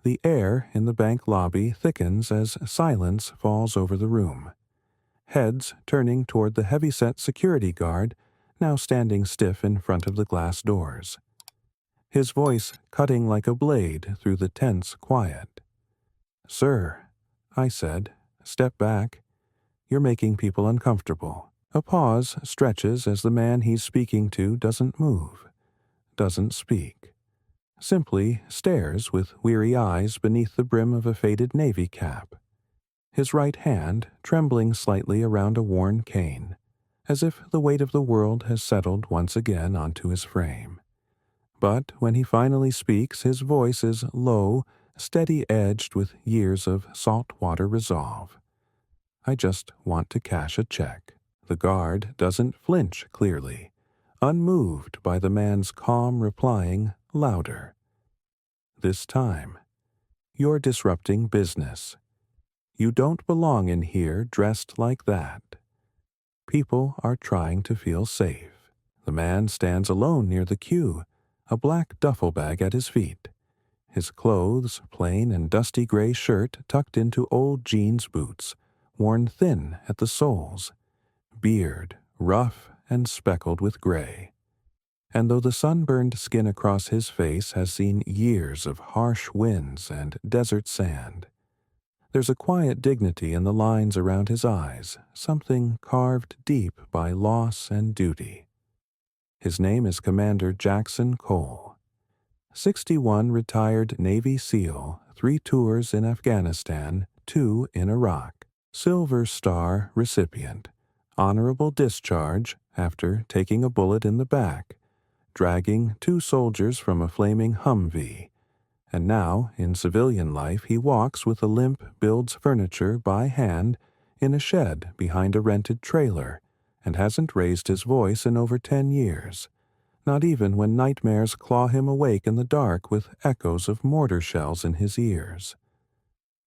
The air in the bank lobby thickens as silence falls over the room. Heads turning toward the heavy-set security guard, now standing stiff in front of the glass doors. His voice cutting like a blade through the tense quiet. "Sir," I said, "step back. You're making people uncomfortable." A pause stretches as the man he's speaking to doesn't move, doesn't speak. Simply stares with weary eyes beneath the brim of a faded navy cap. His right hand trembling slightly around a worn cane, as if the weight of the world has settled once again onto his frame. But when he finally speaks, his voice is low, steady-edged with years of saltwater resolve. "I just want to cash a check." The guard doesn't flinch clearly, unmoved by the man's calm replying louder. This time, "You're disrupting business. You don't belong in here dressed like that. People are trying to feel safe." The man stands alone near the queue, a black duffel bag at his feet. His clothes, plain and dusty gray shirt tucked into old jeans boots, worn thin at the soles. Beard, rough and speckled with gray. And though the sunburned skin across his face has seen years of harsh winds and desert sand, there's a quiet dignity in the lines around his eyes, something carved deep by loss and duty. His name is Commander Jackson Cole. 61 retired Navy SEAL, 3 tours in Afghanistan, 2 in Iraq. Silver Star recipient. Honorable discharge after taking a bullet in the back, dragging 2 soldiers from a flaming Humvee. And now, in civilian life, he walks with a limp, builds furniture by hand in a shed behind a rented trailer, and hasn't raised his voice in over 10 years, not even when nightmares claw him awake in the dark with echoes of mortar shells in his ears.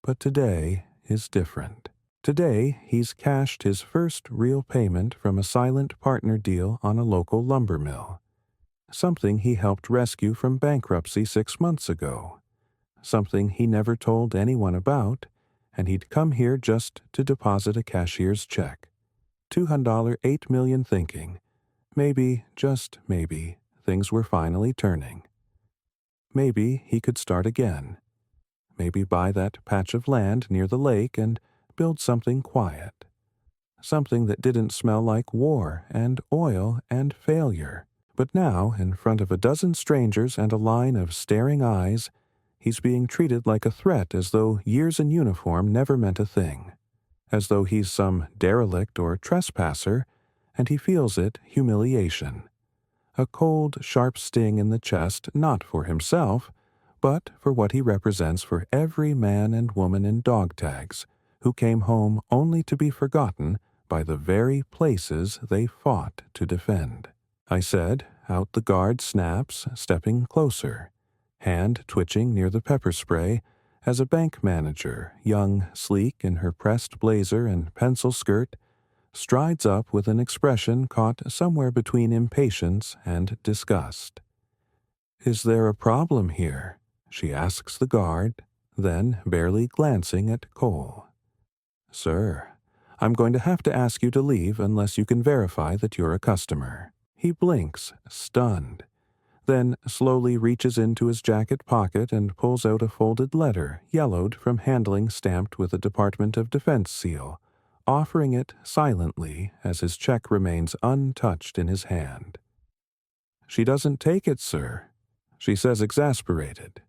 But today is different. Today, he's cashed his first real payment from a silent partner deal on a local lumber mill. Something he helped rescue from bankruptcy 6 months ago. Something he never told anyone about, and he'd come here just to deposit a cashier's check. $208 million thinking. Maybe, just maybe, things were finally turning. Maybe he could start again. Maybe buy that patch of land near the lake and build something quiet. Something that didn't smell like war and oil and failure. But now, in front of a dozen strangers and a line of staring eyes, he's being treated like a threat, as though years in uniform never meant a thing. As though he's some derelict or trespasser, and he feels it humiliation. A cold, sharp sting in the chest, not for himself, but for what he represents for every man and woman in dog tags, who came home only to be forgotten by the very places they fought to defend. I said, out the guard snaps, stepping closer, hand twitching near the pepper spray, as a bank manager, young, sleek in her pressed blazer and pencil skirt, strides up with an expression caught somewhere between impatience and disgust. "Is there a problem here?" she asks the guard, then barely glancing at Cole. "Sir, I'm going to have to ask you to leave unless you can verify that you're a customer." He blinks, stunned, then slowly reaches into his jacket pocket and pulls out a folded letter, yellowed from handling stamped with a Department of Defense seal, offering it silently as his check remains untouched in his hand. "She doesn't take it, sir," she says, exasperated.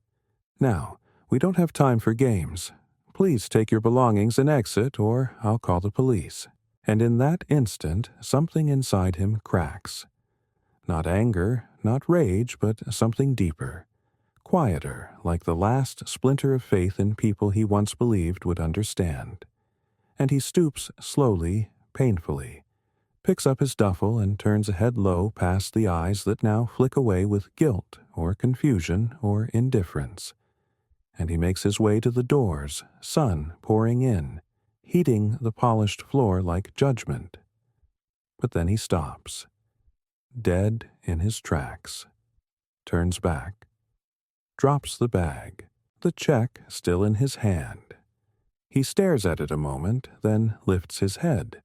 "Now, we don't have time for games. Please take your belongings and exit, or I'll call the police." And in that instant, something inside him cracks. Not anger, not rage, but something deeper, quieter, like the last splinter of faith in people he once believed would understand. And he stoops slowly, painfully, picks up his duffel and turns a head low past the eyes that now flick away with guilt or confusion or indifference. And he makes his way to the doors, sun pouring in, heating the polished floor like judgment. But then he stops, dead in his tracks, turns back, drops the bag, the check still in his hand. He stares at it a moment, then lifts his head,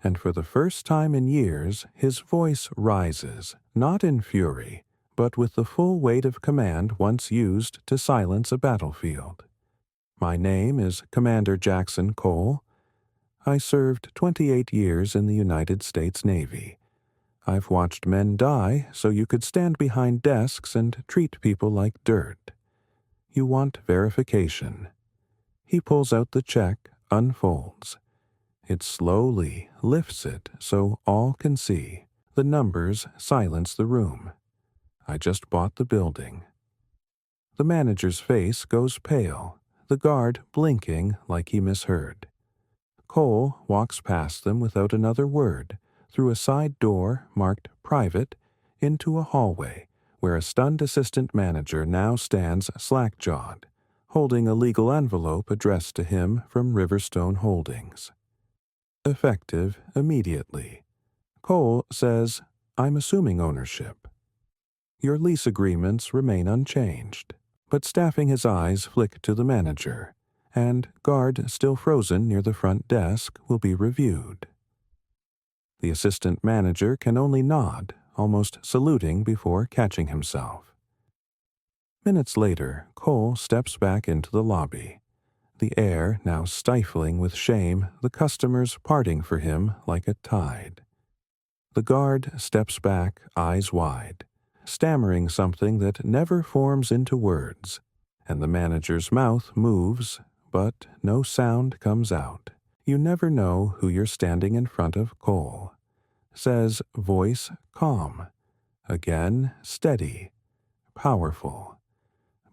and for the first time in years his voice rises, not in fury, but with the full weight of command once used to silence a battlefield. My name is Commander Jackson Cole. I served 28 years in the United States Navy. I've watched men die so you could stand behind desks and treat people like dirt. You want verification. He pulls out the check, unfolds. It slowly lifts it so all can see. The numbers silence the room. I just bought the building. The manager's face goes pale, the guard blinking like he misheard. Cole walks past them without another word, through a side door marked private, into a hallway where a stunned assistant manager now stands slack-jawed, holding a legal envelope addressed to him from Riverstone Holdings. Effective immediately. Cole says, "I'm assuming ownership." Your lease agreements remain unchanged, but staffing his eyes flick to the manager, and guard still frozen near the front desk will be reviewed. The assistant manager can only nod, almost saluting before catching himself. Minutes later, Cole steps back into the lobby. The air now stifling with shame, the customers parting for him like a tide. The guard steps back, eyes wide, stammering something that never forms into words, and the manager's mouth moves, but no sound comes out. You never know who you're standing in front of. Cole says, voice calm, again steady, powerful.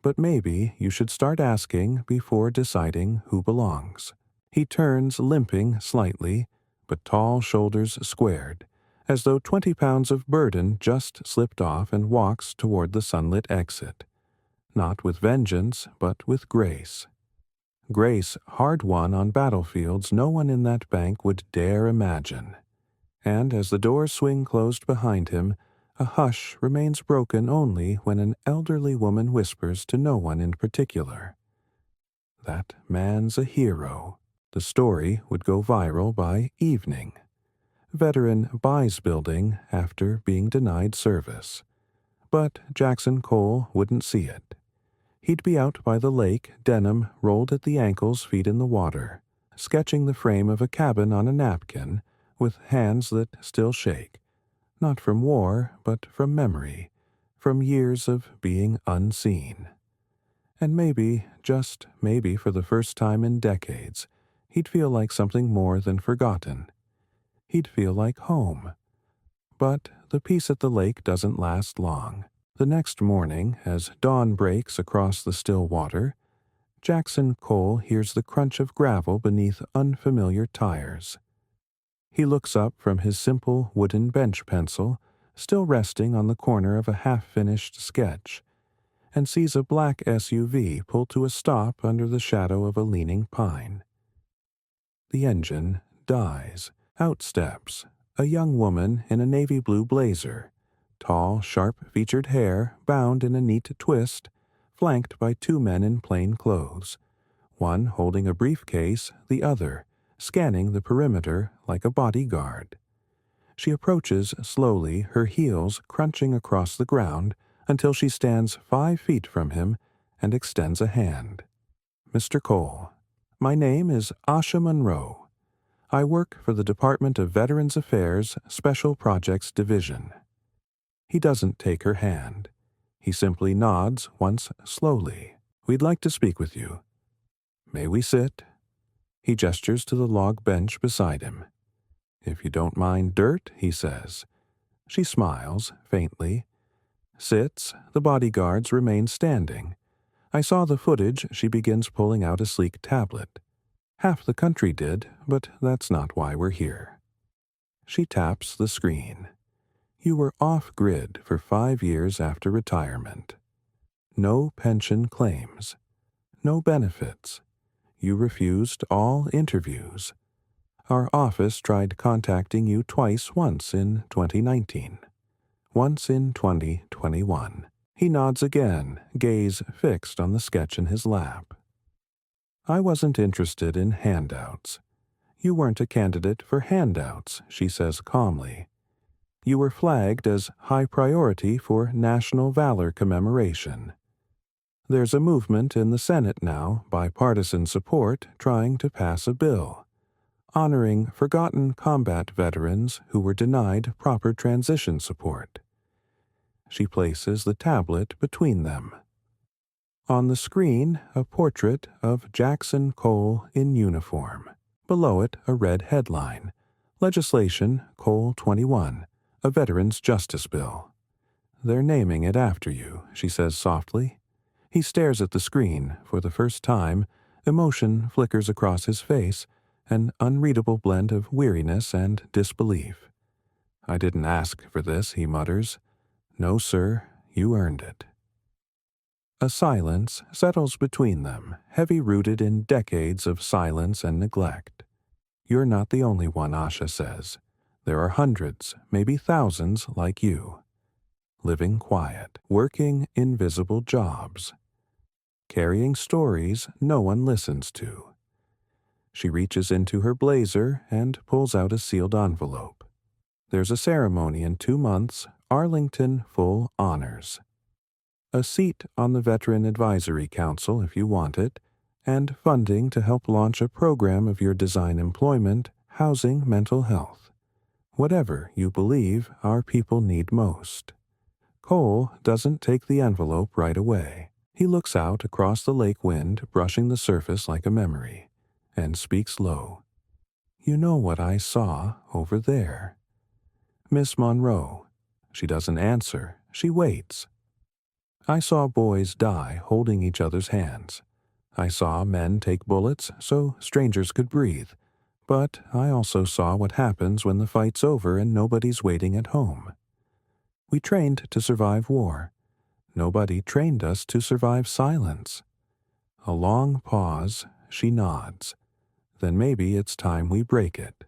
But maybe you should start asking before deciding who belongs. He turns, limping slightly, but tall shoulders squared, as though 20 pounds of burden just slipped off, and walks toward the sunlit exit. Not with vengeance, but with grace. Grace hard-won on battlefields no one in that bank would dare imagine. And as the doors swing closed behind him, a hush remains broken only when an elderly woman whispers to no one in particular. That man's a hero. The story would go viral by evening. Veteran buys building after being denied service. But Jackson Cole wouldn't see it. He'd be out by the lake, denim rolled at the ankles, feet in the water, sketching the frame of a cabin on a napkin, with hands that still shake, not from war, but from memory, from years of being unseen. And maybe, just maybe for the first time in decades, he'd feel like something more than forgotten. He'd feel like home. But the peace at the lake doesn't last long. The next morning, as dawn breaks across the still water, Jackson Cole hears the crunch of gravel beneath unfamiliar tires. He looks up from his simple wooden bench pencil, still resting on the corner of a half-finished sketch, and sees a black SUV pull to a stop under the shadow of a leaning pine. The engine dies. Out steps a young woman in a navy blue blazer, tall, sharp-featured hair bound in a neat twist, flanked by two men in plain clothes, one holding a briefcase, the other scanning the perimeter like a bodyguard. She approaches slowly, her heels crunching across the ground, until she stands 5 feet from him and extends a hand. "Mr. Cole, my name is Asha Monroe. I work for the Department of Veterans Affairs Special Projects Division." He doesn't take her hand. He simply nods once slowly. "We'd like to speak with you. May we sit?" He gestures to the log bench beside him. "If you don't mind dirt," he says. She smiles, faintly. Sits. The bodyguards remain standing. I saw the footage. She begins pulling out a sleek tablet. Half the country did, but that's not why we're here. She taps the screen. You were off-grid for 5 years after retirement. No pension claims. No benefits. You refused all interviews. Our office tried contacting you twice, once in 2019, once in 2021. He nods again, gaze fixed on the sketch in his lap. I wasn't interested in handouts. You weren't a candidate for handouts, she says calmly. You were flagged as high priority for National Valor Commemoration. There's a movement in the Senate now, bipartisan support, trying to pass a bill, honoring forgotten combat veterans who were denied proper transition support. She places the tablet between them. On the screen, a portrait of Jackson Cole in uniform. Below it, a red headline, Legislation Cole 21, a Veterans Justice Bill. They're naming it after you, she says softly. He stares at the screen. For the first time, emotion flickers across his face, an unreadable blend of weariness and disbelief. I didn't ask for this, he mutters. No, sir, you earned it. A silence settles between them, heavy-rooted in decades of silence and neglect. You're not the only one, Asha says. There are hundreds, maybe thousands like you. Living quiet, working invisible jobs, carrying stories no one listens to. She reaches into her blazer and pulls out a sealed envelope. There's a ceremony in 2 months, Arlington Full Honors. A seat on the Veteran Advisory Council if you want it, and funding to help launch a program of your design employment, housing, mental health. Whatever you believe our people need most. Cole doesn't take the envelope right away. He looks out across the lake wind, brushing the surface like a memory, and speaks low. You know what I saw over there? Miss Monroe. She doesn't answer. She waits. I saw boys die holding each other's hands. I saw men take bullets so strangers could breathe. But I also saw what happens when the fight's over and nobody's waiting at home. We trained to survive war. Nobody trained us to survive silence. A long pause, she nods. Then maybe it's time we break it.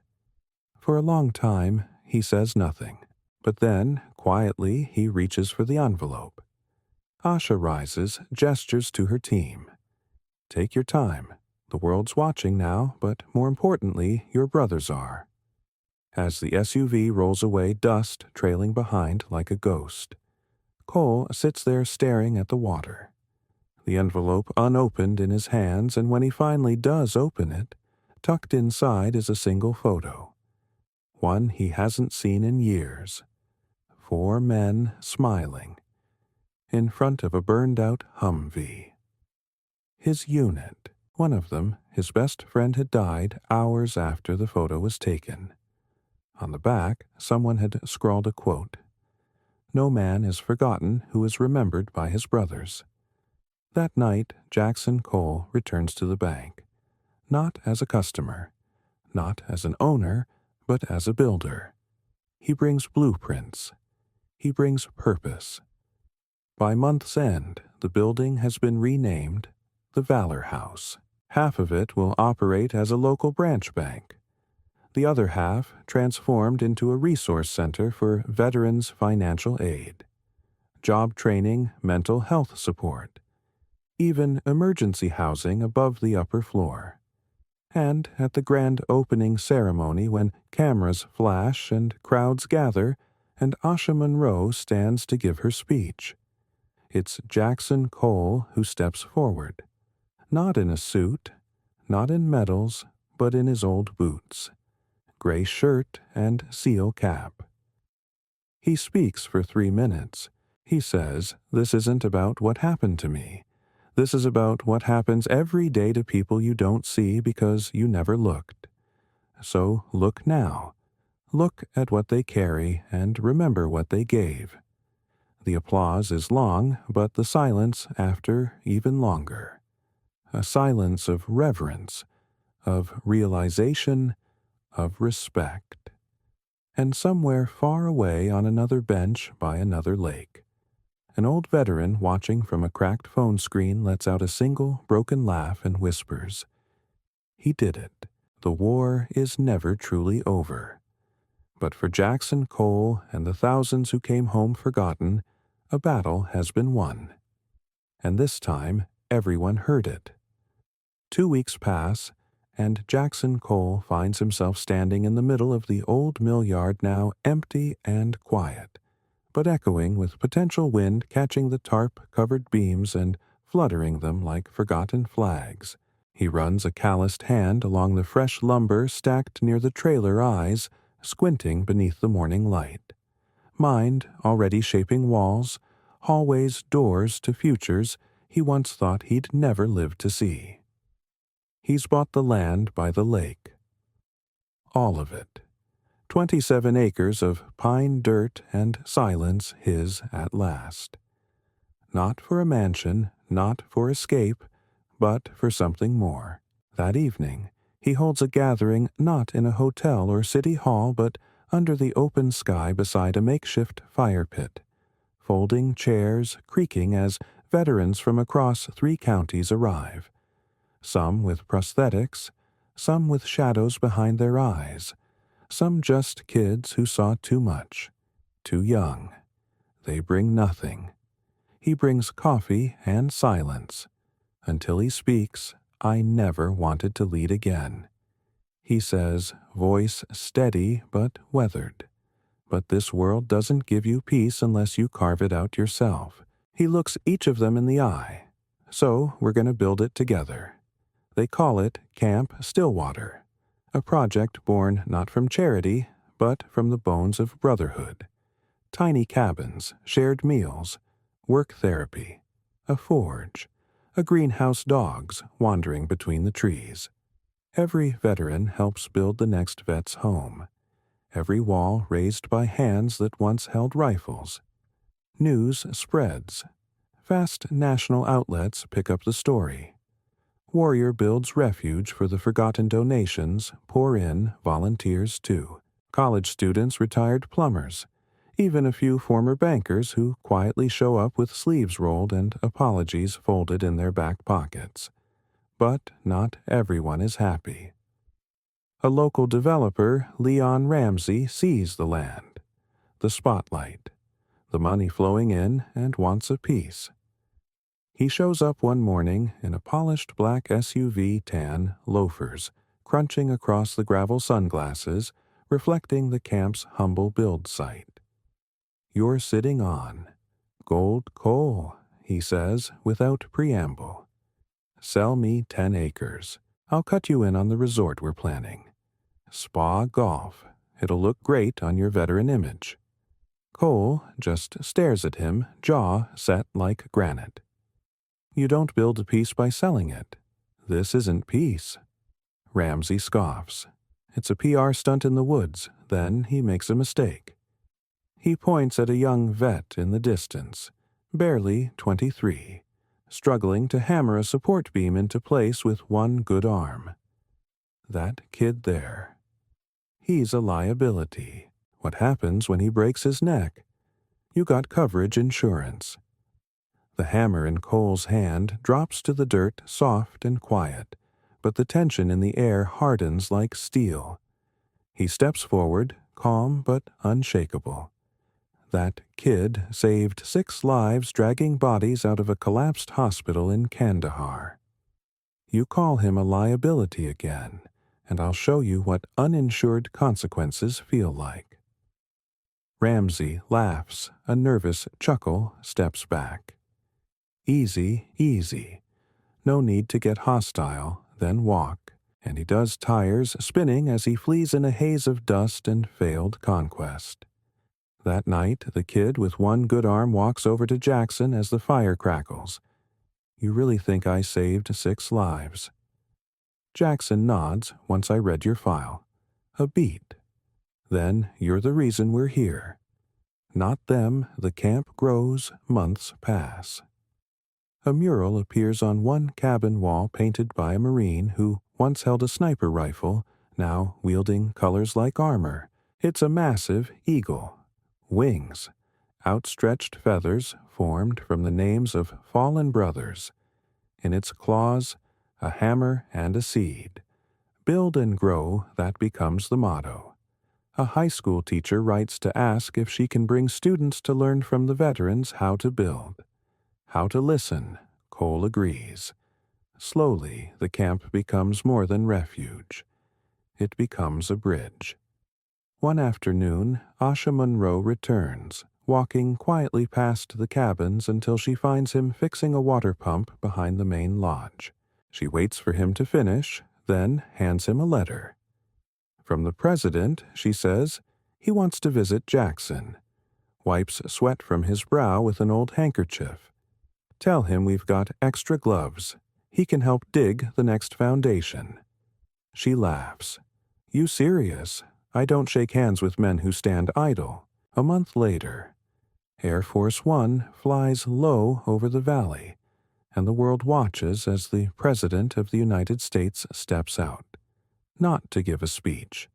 For a long time, he says nothing. But then, quietly, he reaches for the envelope. Asha rises, gestures to her team. Take your time. The world's watching now, but more importantly, your brothers are. As the SUV rolls away, dust trailing behind like a ghost. Cole sits there staring at the water. The envelope unopened in his hands, and when he finally does open it, tucked inside is a single photo. One he hasn't seen in years. 4 men smiling. In front of a burned-out Humvee. His unit. One of them, his best friend, had died hours after the photo was taken. On the back, someone had scrawled a quote. No man is forgotten who is remembered by his brothers. That night, Jackson Cole returns to the bank. Not as a customer, not as an owner, but as a builder. He brings blueprints. He brings purpose. By month's end, the building has been renamed the Valor House. Half of it will operate as a local branch bank. The other half transformed into a resource center for veterans' financial aid, job training, mental health support, even emergency housing above the upper floor. And at the grand opening ceremony, when cameras flash and crowds gather, and Asha Monroe stands to give her speech, it's Jackson Cole who steps forward. Not in a suit, not in medals, but in his old boots, gray shirt and seal cap. He speaks for 3 minutes. He says, this isn't about what happened to me. This is about what happens every day to people you don't see because you never looked. So look now. Look at what they carry and remember what they gave. The applause is long, but the silence after even longer. A silence of reverence, of realization, of respect. And somewhere far away on another bench by another lake, an old veteran watching from a cracked phone screen lets out a single broken laugh and whispers, He did it. The war is never truly over. But for Jackson Cole and the thousands who came home forgotten, a battle has been won. And this time, everyone heard it. 2 weeks pass, and Jackson Cole finds himself standing in the middle of the old mill yard, now empty and quiet, but echoing with potential wind catching the tarp-covered beams and fluttering them like forgotten flags. He runs a calloused hand along the fresh lumber stacked near the trailer eyes, squinting beneath the morning light. Mind already shaping walls, hallways, doors to futures he once thought he'd never live to see. He's bought the land by the lake. All of it. 27 acres of pine dirt and silence his at last. Not for a mansion, not for escape, but for something more. That evening, he holds a gathering not in a hotel or city hall, but under the open sky beside a makeshift fire pit, folding chairs creaking as veterans from across 3 counties arrive. Some with prosthetics, some with shadows behind their eyes, some just kids who saw too much, too young. They bring nothing. He brings coffee and silence. Until he speaks, I never wanted to lead again. He says, voice steady but weathered. But this world doesn't give you peace unless you carve it out yourself. He looks each of them in the eye. So we're going to build it together. They call it Camp Stillwater, a project born not from charity, but from the bones of brotherhood. Tiny cabins, shared meals, work therapy, a forge, a greenhouse, dogs wandering between the trees. Every veteran helps build the next vet's home. Every wall raised by hands that once held rifles. News spreads. Fast national outlets pick up the story. Warrior builds refuge for the forgotten donations, pour in volunteers too. College students, retired plumbers, even a few former bankers who quietly show up with sleeves rolled and apologies folded in their back pockets. But not everyone is happy. A local developer, Leon Ramsey, sees the land, the spotlight, the money flowing in, and wants a piece. He shows up one morning in a polished black SUV tan, loafers, crunching across the gravel sunglasses, reflecting the camp's humble build site. You're sitting on gold coal, he says, without preamble. Sell me 10 acres. I'll cut you in on the resort we're planning. Spa golf. It'll look great on your veteran image. Cole just stares at him, jaw set like granite. You don't build a piece by selling it. This isn't peace. Ramsey scoffs. It's a PR stunt in the woods. Then he makes a mistake. He points at a young vet in the distance, barely 23, struggling to hammer a support beam into place with one good arm. That kid there. He's a liability. What happens when he breaks his neck? You got coverage insurance. The hammer in Cole's hand drops to the dirt, soft and quiet, but the tension in the air hardens like steel. He steps forward, calm but unshakable. That kid saved 6 lives dragging bodies out of a collapsed hospital in Kandahar. You call him a liability again, and I'll show you what uninsured consequences feel like. Ramsey laughs, a nervous chuckle, steps back. Easy, easy. No need to get hostile, then walk. And he does tires spinning as he flees in a haze of dust and failed conquest. That night, the kid with one good arm walks over to Jackson as the fire crackles. You really think I saved 6 lives? Jackson nods once I read your file. A beat. Then you're the reason we're here. Not them, the camp grows, months pass. A mural appears on one cabin wall painted by a Marine who once held a sniper rifle, now wielding colors like armor. It's a massive eagle. Wings. Outstretched feathers formed from the names of fallen brothers. In its claws, a hammer and a seed. Build and grow, that becomes the motto. A high school teacher writes to ask if she can bring students to learn from the veterans how to build. How to listen, Cole agrees. Slowly, the camp becomes more than refuge. It becomes a bridge. One afternoon, Asha Monroe returns, walking quietly past the cabins until she finds him fixing a water pump behind the main lodge. She waits for him to finish, then hands him a letter. From the president, she says, he wants to visit Jackson. Wipes sweat from his brow with an old handkerchief. Tell him we've got extra gloves. He can help dig the next foundation. She laughs. You serious? I don't shake hands with men who stand idle. A month later, Air Force One flies low over the valley, and the world watches as the President of the United States steps out. Not to give a speech,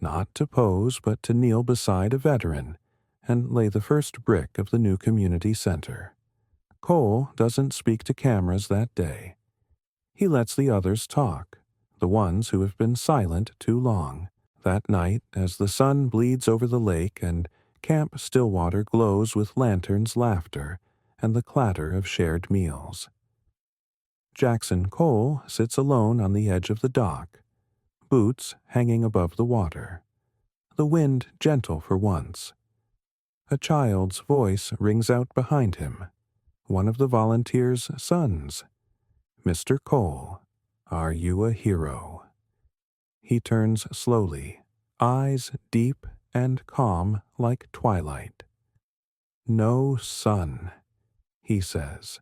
not to pose, but to kneel beside a veteran and lay the first brick of the new community center. Cole doesn't speak to cameras that day. He lets the others talk, the ones who have been silent too long. That night, as the sun bleeds over the lake and Camp Stillwater glows with lanterns' laughter and the clatter of shared meals. Jackson Cole sits alone on the edge of the dock, boots hanging above the water, the wind gentle for once. A child's voice rings out behind him, one of the volunteers' sons. Mr. Cole, are you a hero? He turns slowly, eyes deep and calm like twilight. No, son, he says.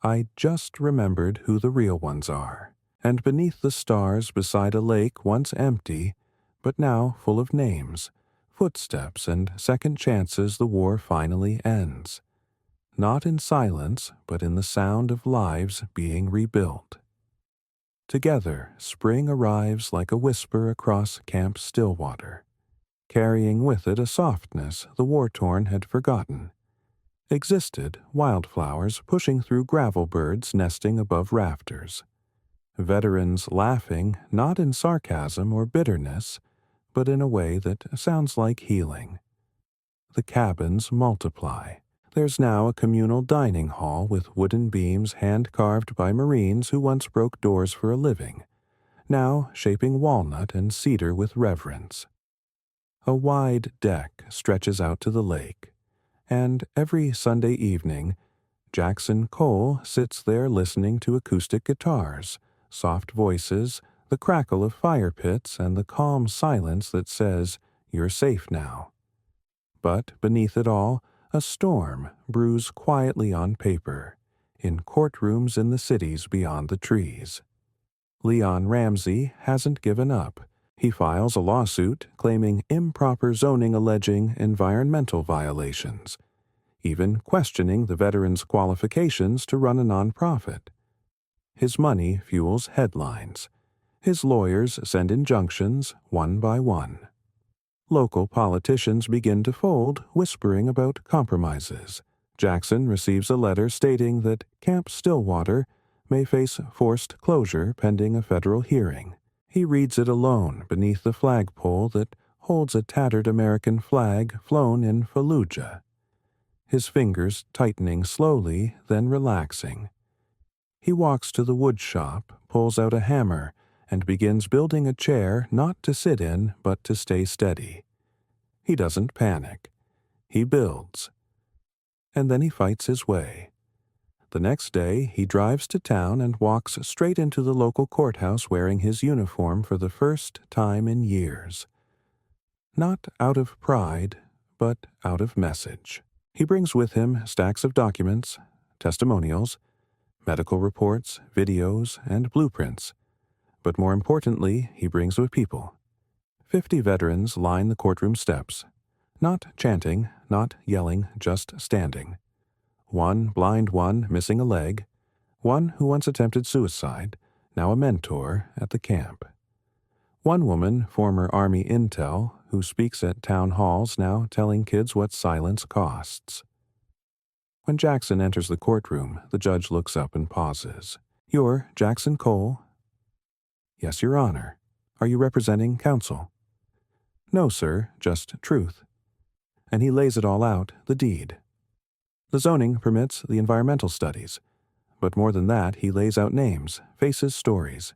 I just remembered who the real ones are, and beneath the stars beside a lake once empty, but now full of names, footsteps and second chances, the war finally ends. Not in silence, but in the sound of lives being rebuilt. Together, spring arrives like a whisper across Camp Stillwater, carrying with it a softness the war-torn had forgotten. Existed wildflowers pushing through gravel birds nesting above rafters. Veterans laughing not in sarcasm or bitterness, but in a way that sounds like healing. The cabins multiply. There's now a communal dining hall with wooden beams hand-carved by Marines who once broke doors for a living, now shaping walnut and cedar with reverence. A wide deck stretches out to the lake, and every Sunday evening, Jackson Cole sits there listening to acoustic guitars, soft voices, the crackle of fire pits, and the calm silence that says, "You're safe now." But beneath it all, a storm brews quietly on paper, in courtrooms in the cities beyond the trees. Leon Ramsey hasn't given up. He files a lawsuit claiming improper zoning alleging environmental violations, even questioning the veterans' qualifications to run a nonprofit. His money fuels headlines. His lawyers send injunctions one by one. Local politicians begin to fold, whispering about compromises. Jackson receives a letter stating that Camp Stillwater may face forced closure pending a federal hearing. He reads it alone beneath the flagpole that holds a tattered American flag flown in Fallujah. His fingers tightening slowly, then relaxing. He walks to the wood shop, pulls out a hammer, and begins building a chair not to sit in, but to stay steady. He doesn't panic. He builds. And then he fights his way. The next day, he drives to town and walks straight into the local courthouse wearing his uniform for the first time in years. Not out of pride, but out of message. He brings with him stacks of documents, testimonials, medical reports, videos, and blueprints. But more importantly, he brings with people. 50 veterans line the courtroom steps. Not chanting, not yelling, just standing. One blind one missing a leg, one who once attempted suicide, now a mentor at the camp. One woman, former Army intel, who speaks at town halls now telling kids what silence costs. When Jackson enters the courtroom, the judge looks up and pauses. "You're Jackson Cole?" "Yes, Your Honor. Are you representing counsel?" No, sir, just truth. And he lays it all out, the deed. The zoning permits the environmental studies, but more than that, he lays out names, faces, stories.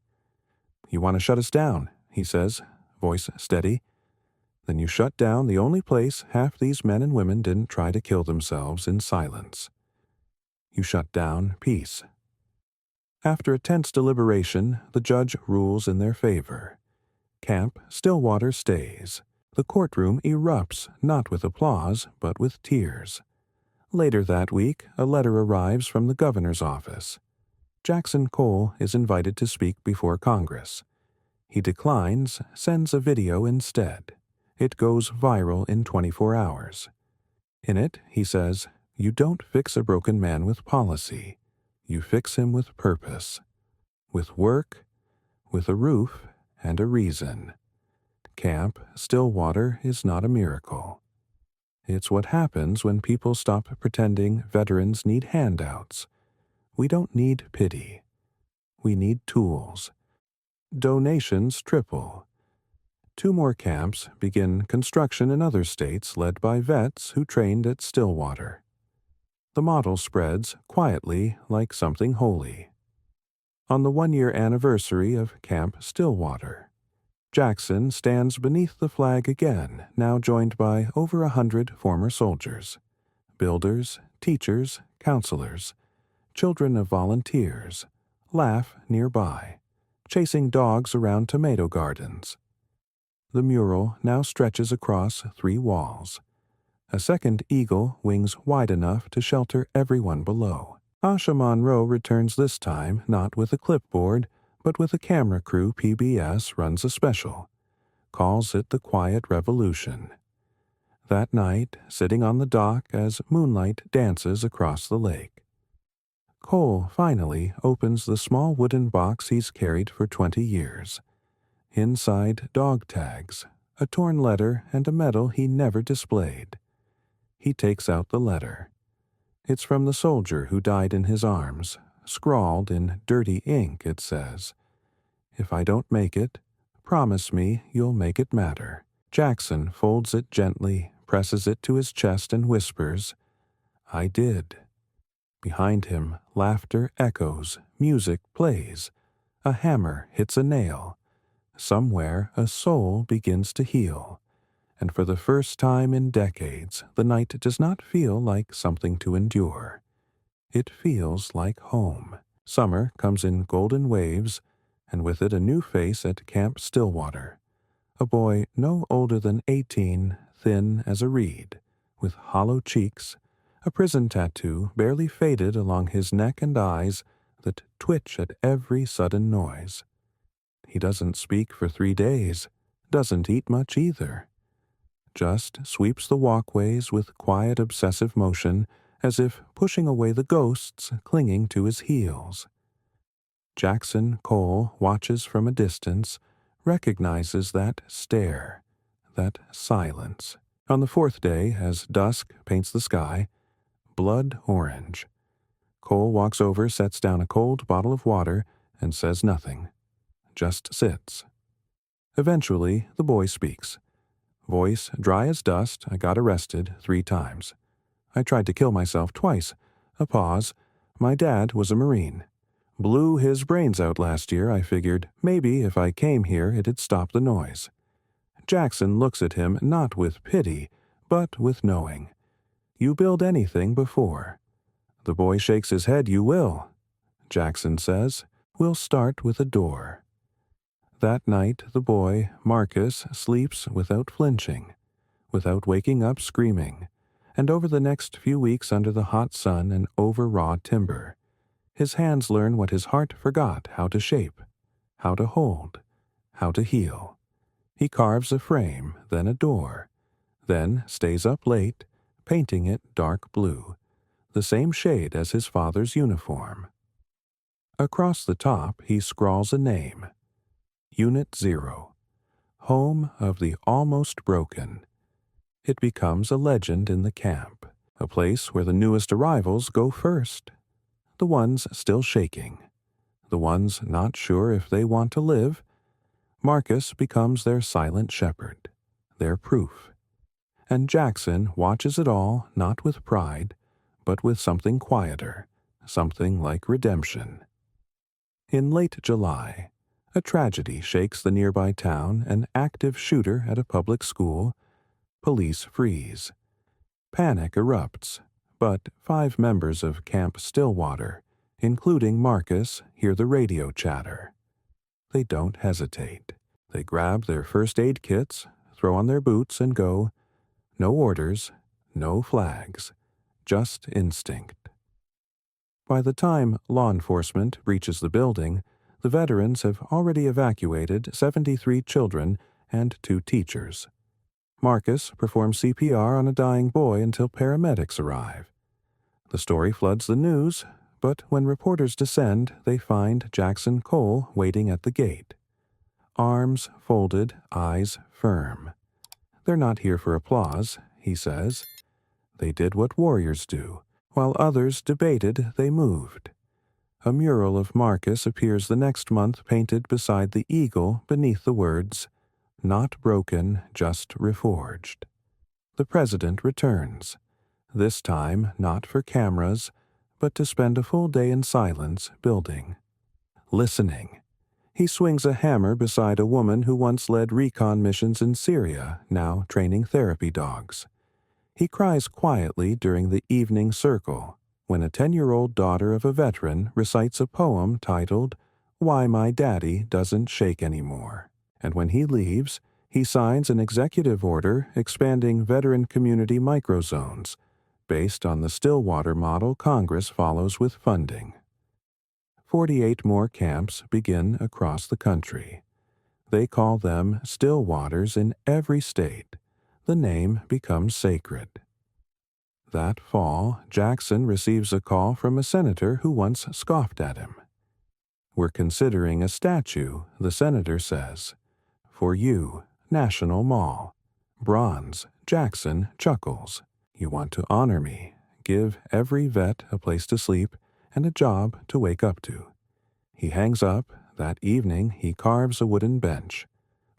You want to shut us down, he says, voice steady. Then you shut down the only place half these men and women didn't try to kill themselves in silence. You shut down peace. After a tense deliberation, the judge rules in their favor. Camp Stillwater stays. The courtroom erupts, not with applause, but with tears. Later that week, a letter arrives from the governor's office. Jackson Cole is invited to speak before Congress. He declines, sends a video instead. It goes viral in 24 hours. In it, he says, "You don't fix a broken man with policy. You fix him with purpose. With work, with a roof, and a reason. Camp Stillwater is not a miracle. It's what happens when people stop pretending veterans need handouts. We don't need pity. We need tools. Donations triple. 2 more camps begin construction in other states led by vets who trained at Stillwater. The model spreads quietly like something holy. On the 1-year anniversary of Camp Stillwater, Jackson stands beneath the flag again, now joined by over 100 former soldiers, builders, teachers, counselors, children of volunteers, laugh nearby, chasing dogs around tomato gardens. The mural now stretches across 3 walls. A second eagle wings wide enough to shelter everyone below. Asha Monroe returns this time not with a clipboard, but with a camera crew PBS runs a special, calls it the Quiet Revolution. That night, sitting on the dock as moonlight dances across the lake. Cole finally opens the small wooden box he's carried for 20 years. Inside, dog tags, a torn letter, and a medal he never displayed. He takes out the letter. It's from the soldier who died in his arms. Scrawled in dirty ink, it says, "If I don't make it, promise me you'll make it matter." Jackson folds it gently, presses it to his chest, and whispers, "I did." Behind him, laughter echoes, music plays. A hammer hits a nail. Somewhere, a soul begins to heal. And for the first time in decades, the night does not feel like something to endure. It feels like home. Summer comes in golden waves, and with it a new face at Camp Stillwater. A boy no older than 18, thin as a reed, with hollow cheeks, a prison tattoo barely faded along his neck and eyes that twitch at every sudden noise. He doesn't speak for 3 days, doesn't eat much either. Just sweeps the walkways with quiet obsessive motion as if pushing away the ghosts clinging to his heels. Jackson Cole watches from a distance, recognizes that stare, that silence. On the 4th day, as dusk paints the sky, blood orange. Cole walks over, sets down a cold bottle of water, and says nothing. Just sits. Eventually, the boy speaks. Voice dry as dust. "I got arrested 3 times. I tried to kill myself twice." A pause. "My dad was a Marine. Blew his brains out last year. I figured maybe if I came here it'd stop the noise." Jackson looks at him not with pity, but with knowing. "You build anything before." The boy shakes his head. "You will." Jackson says, "We'll start with a door." That night, the boy, Marcus, sleeps without flinching, without waking up screaming, and over the next few weeks under the hot sun and over raw timber, his hands learn what his heart forgot how to shape, how to hold, how to heal. He carves a frame, then a door, then stays up late, painting it dark blue, the same shade as his father's uniform. Across the top, he scrawls a name. Unit 0, home of the almost broken. It becomes a legend in the camp, a place where the newest arrivals go first, the ones still shaking, the ones not sure if they want to live. Marcus becomes their silent shepherd, their proof. And Jackson watches it all not with pride, but with something quieter, something like redemption. In late July, a tragedy shakes the nearby town. An active shooter at a public school. Police freeze. Panic erupts, but 5 members of Camp Stillwater, including Marcus, hear the radio chatter. They don't hesitate. They grab their first aid kits, throw on their boots, and go. No orders, no flags, just instinct. By the time law enforcement reaches the building, the veterans have already evacuated 73 children and 2 teachers. Marcus performs CPR on a dying boy until paramedics arrive. The story floods the news, but when reporters descend, they find Jackson Cole waiting at the gate. Arms folded, eyes firm. "They're not here for applause," he says. "They did what warriors do. While others debated, they moved." A mural of Marcus appears the next month, painted beside the eagle beneath the words, "Not broken, just reforged." The president returns, this time not for cameras, but to spend a full day in silence building. Listening. He swings a hammer beside a woman who once led recon missions in Syria, now training therapy dogs. He cries quietly during the evening circle when a 10-year-old daughter of a veteran recites a poem titled "Why My Daddy Doesn't Shake Anymore." And when he leaves, he signs an executive order expanding veteran community microzones based on the Stillwater model Congress follows with funding. 48 more camps begin across the country. They call them Stillwaters in every state. The name becomes sacred. That fall, Jackson receives a call from a senator who once scoffed at him. "We're considering a statue," the senator says. "For you, National Mall." Bronze, Jackson chuckles. "You want to honor me, give every vet a place to sleep and a job to wake up to." He hangs up. That evening, he carves a wooden bench,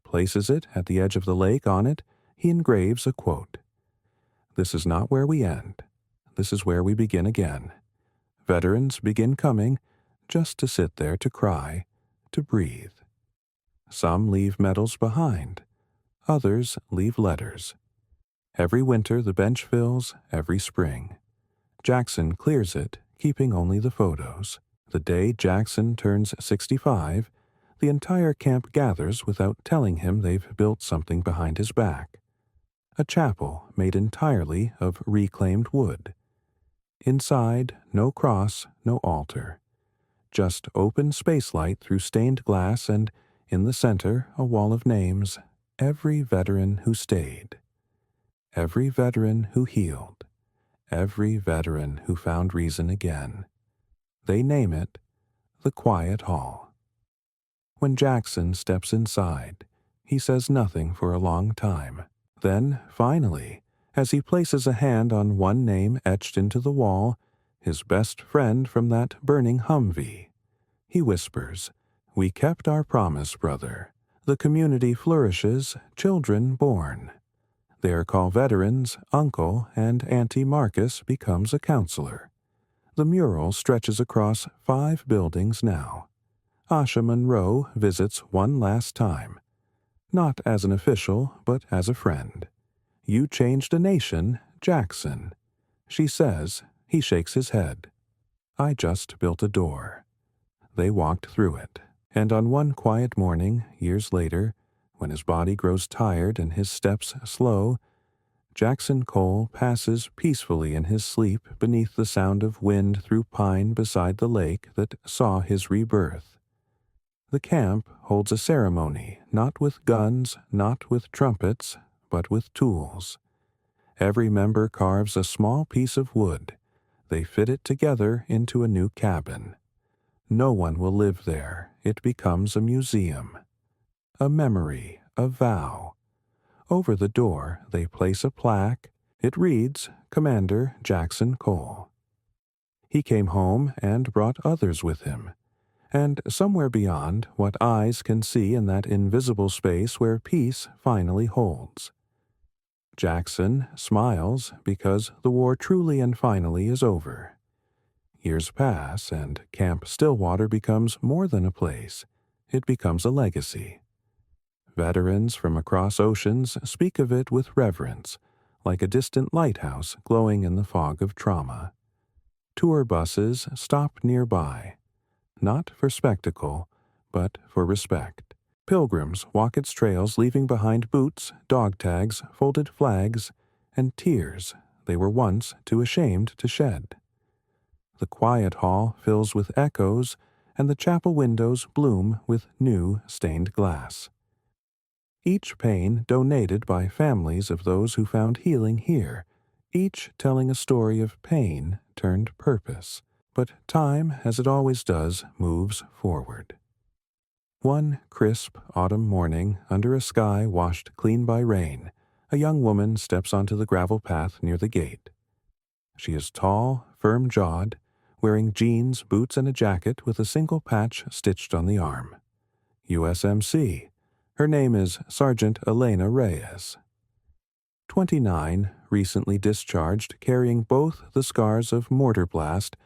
places it at the edge of the lake. On it, he engraves a quote. "This is not where we end. This is where we begin again." Veterans begin coming, just to sit there, to cry, to breathe. Some leave medals behind. Others leave letters. Every winter the bench fills, every spring. Jackson clears it, keeping only the photos. The day Jackson turns 65, the entire camp gathers without telling him they've built something behind his back. A chapel made entirely of reclaimed wood. Inside, no cross, no altar. Just open spacelight through stained glass, and in the center a wall of names. Every veteran who stayed. Every veteran who healed. Every veteran who found reason again. They name it the Quiet Hall. When Jackson steps inside, he says nothing for a long time. Then, finally, as he places a hand on one name etched into the wall, his best friend from that burning Humvee, he whispers, "We kept our promise, brother. The community flourishes, children born. They are called veterans, Uncle, and Auntie Marcus becomes a counselor." The mural stretches across 5 buildings now. Asha Monroe visits one last time, not as an official, but as a friend. "You changed a nation, Jackson." She says. He shakes his head. "I just built a door." They walked through it, and on one quiet morning, years later, when his body grows tired and his steps slow, Jackson Cole passes peacefully in his sleep beneath the sound of wind through pine beside the lake that saw his rebirth. The camp holds a ceremony, not with guns, not with trumpets, but with tools. Every member carves a small piece of wood. They fit it together into a new cabin. No one will live there. It becomes a museum. A memory, a vow. Over the door, they place a plaque. It reads, "Commander Jackson Cole." He came home and brought others with him. And somewhere beyond, what eyes can see in that invisible space where peace finally holds, Jackson smiles because the war truly and finally is over. Years pass, and Camp Stillwater becomes more than a place. It becomes a legacy. Veterans from across oceans speak of it with reverence, like a distant lighthouse glowing in the fog of trauma. Tour buses stop nearby, not for spectacle, but for respect. Pilgrims walk its trails, leaving behind boots, dog tags, folded flags, and tears they were once too ashamed to shed. The quiet hall fills with echoes, and the chapel windows bloom with new stained glass. Each pane donated by families of those who found healing here, each telling a story of pain turned purpose. But time, as it always does, moves forward. One crisp autumn morning, under a sky washed clean by rain, a young woman steps onto the gravel path near the gate. She is tall, firm-jawed, wearing jeans, boots, and a jacket with a single patch stitched on the arm. USMC. Her name is Sergeant Elena Reyes. 29, recently discharged, carrying both the scars of mortar blast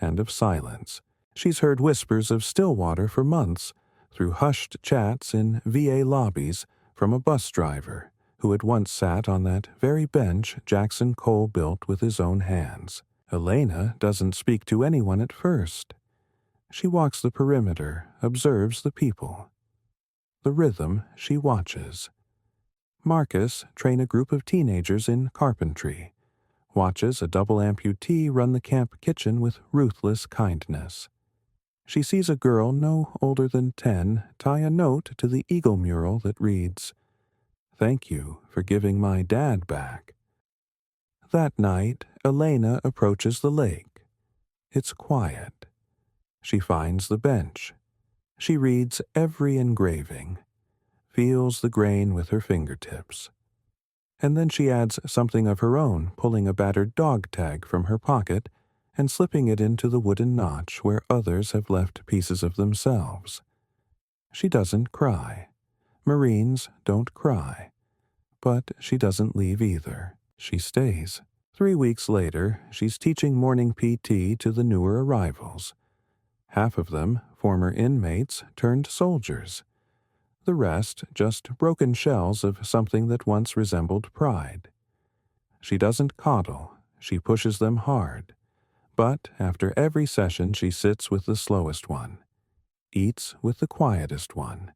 and of silence. She's heard whispers of Stillwater for months, through hushed chats in VA lobbies from a bus driver who had once sat on that very bench Jackson Cole built with his own hands. Elena doesn't speak to anyone at first. She walks the perimeter, observes the people. The rhythm she watches. Marcus train a group of teenagers in carpentry, watches a double amputee run the camp kitchen with ruthless kindness. She sees a girl no older than 10 tie a note to the eagle mural that reads, "Thank you for giving my dad back." That night, Elena approaches the lake. It's quiet. She finds the bench. She reads every engraving, feels the grain with her fingertips. And then she adds something of her own, pulling a battered dog tag from her pocket and slipping it into the wooden notch where others have left pieces of themselves. She doesn't cry. Marines don't cry. But she doesn't leave either. She stays. 3 weeks later, she's teaching morning PT to the newer arrivals. Half of them, former inmates turned soldiers. The rest, just broken shells of something that once resembled pride. She doesn't coddle. She pushes them hard. But after every session, she sits with the slowest one, eats with the quietest one,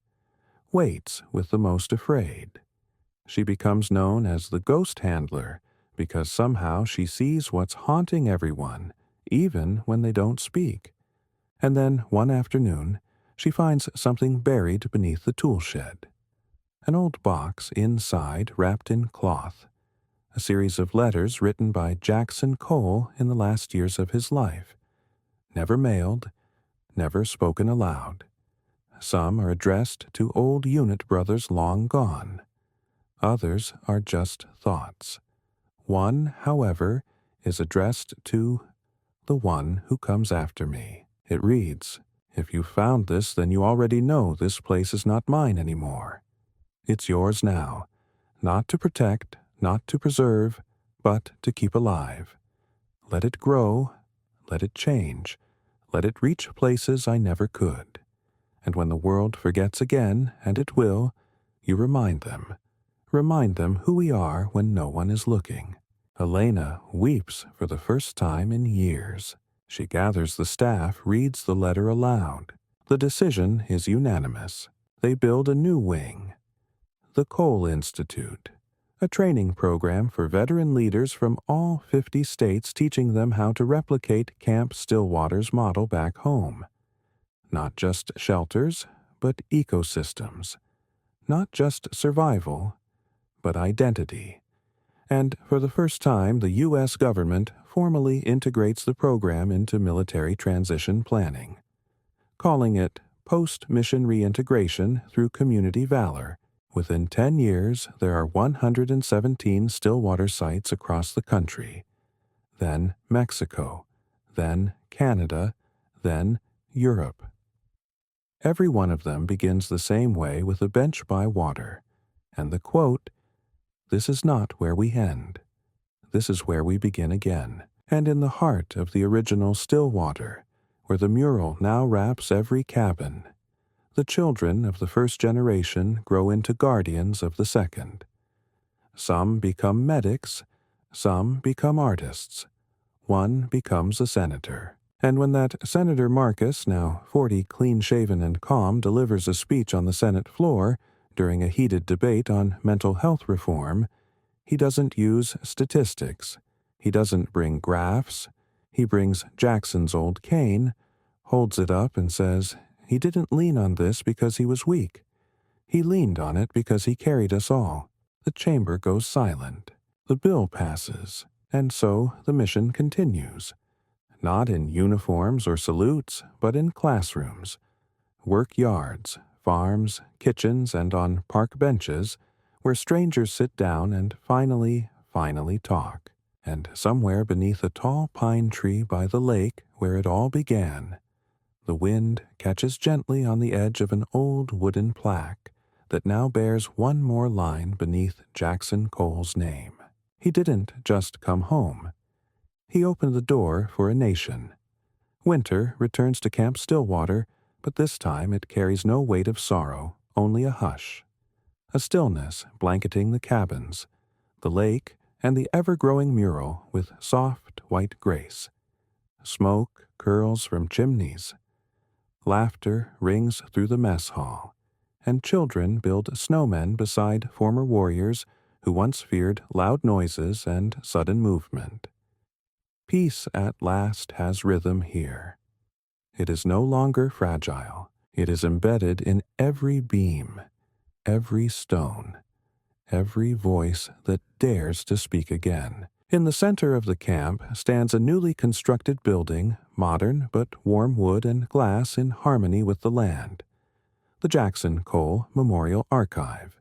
waits with the most afraid. She becomes known as the ghost handler because somehow she sees what's haunting everyone, even when they don't speak. And then, one afternoon, she finds something buried beneath the tool shed. An old box inside wrapped in cloth. A series of letters written by Jackson Cole in the last years of his life. Never mailed, never spoken aloud. Some are addressed to old unit brothers long gone. Others are just thoughts. One, however, is addressed to the one who comes after me. It reads, "If you found this, then you already know this place is not mine anymore. It's yours now, not to protect, not to preserve, but to keep alive. Let it grow, let it change, let it reach places I never could. And when the world forgets again, and it will, you remind them who we are when no one is looking." Elena weeps for the first time in years. She gathers the staff, reads the letter aloud. The decision is unanimous. They build a new wing, the Cole Institute, a training program for veteran leaders from all 50 states, teaching them how to replicate Camp Stillwater's model back home. Not just shelters, but ecosystems. Not just survival, but identity. And for the first time, the U.S. government formally integrates the program into military transition planning, calling it post-mission reintegration through community valor. Within 10 years, there are 117 Stillwater sites across the country, then Mexico, then Canada, then Europe. Every one of them begins the same way with a bench by water, and the quote, This is not where we end. This is where we begin again, and in the heart of the original Stillwater, where the mural now wraps every cabin, the children of the first generation grow into guardians of the second. Some become medics, some become artists. One becomes a senator. And when that Senator Marcus, now 40, clean-shaven and calm, delivers a speech on the Senate floor during a heated debate on mental health reform, he doesn't use statistics. He doesn't bring graphs. He brings Jackson's old cane, holds it up and says, he didn't lean on this because he was weak. He leaned on it because he carried us all. The chamber goes silent. The bill passes, and so the mission continues. Not in uniforms or salutes, but in classrooms, work yards, farms, kitchens, and on park benches, where strangers sit down and finally talk. And somewhere beneath a tall pine tree by the lake where it all began, the wind catches gently on the edge of an old wooden plaque that now bears one more line beneath Jackson Cole's name. He didn't just come home. He opened the door for a nation. Winter returns to Camp Stillwater, but this time it carries no weight of sorrow, only a hush. A stillness blanketing the cabins, the lake, and the ever-growing mural with soft white grace. Smoke curls from chimneys. Laughter rings through the mess hall, and children build snowmen beside former warriors who once feared loud noises and sudden movement. Peace at last has rhythm here. It is no longer fragile. It is embedded in every beam, every stone, every voice that dares to speak again. In the center of the camp stands a newly constructed building, modern but warm wood and glass in harmony with the land, the Jackson Cole Memorial Archive.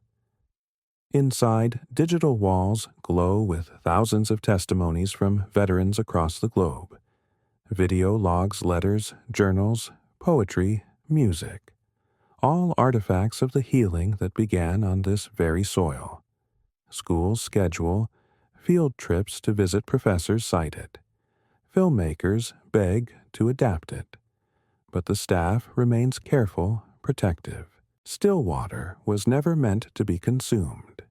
Inside, digital walls glow with thousands of testimonies from veterans across the globe. Video logs, letters, journals, poetry, music. All artifacts of the healing that began on this very soil. Schools schedule, field trips to visit professors cite it. Filmmakers beg to adapt it. But the staff remains careful, protective. Stillwater was never meant to be consumed.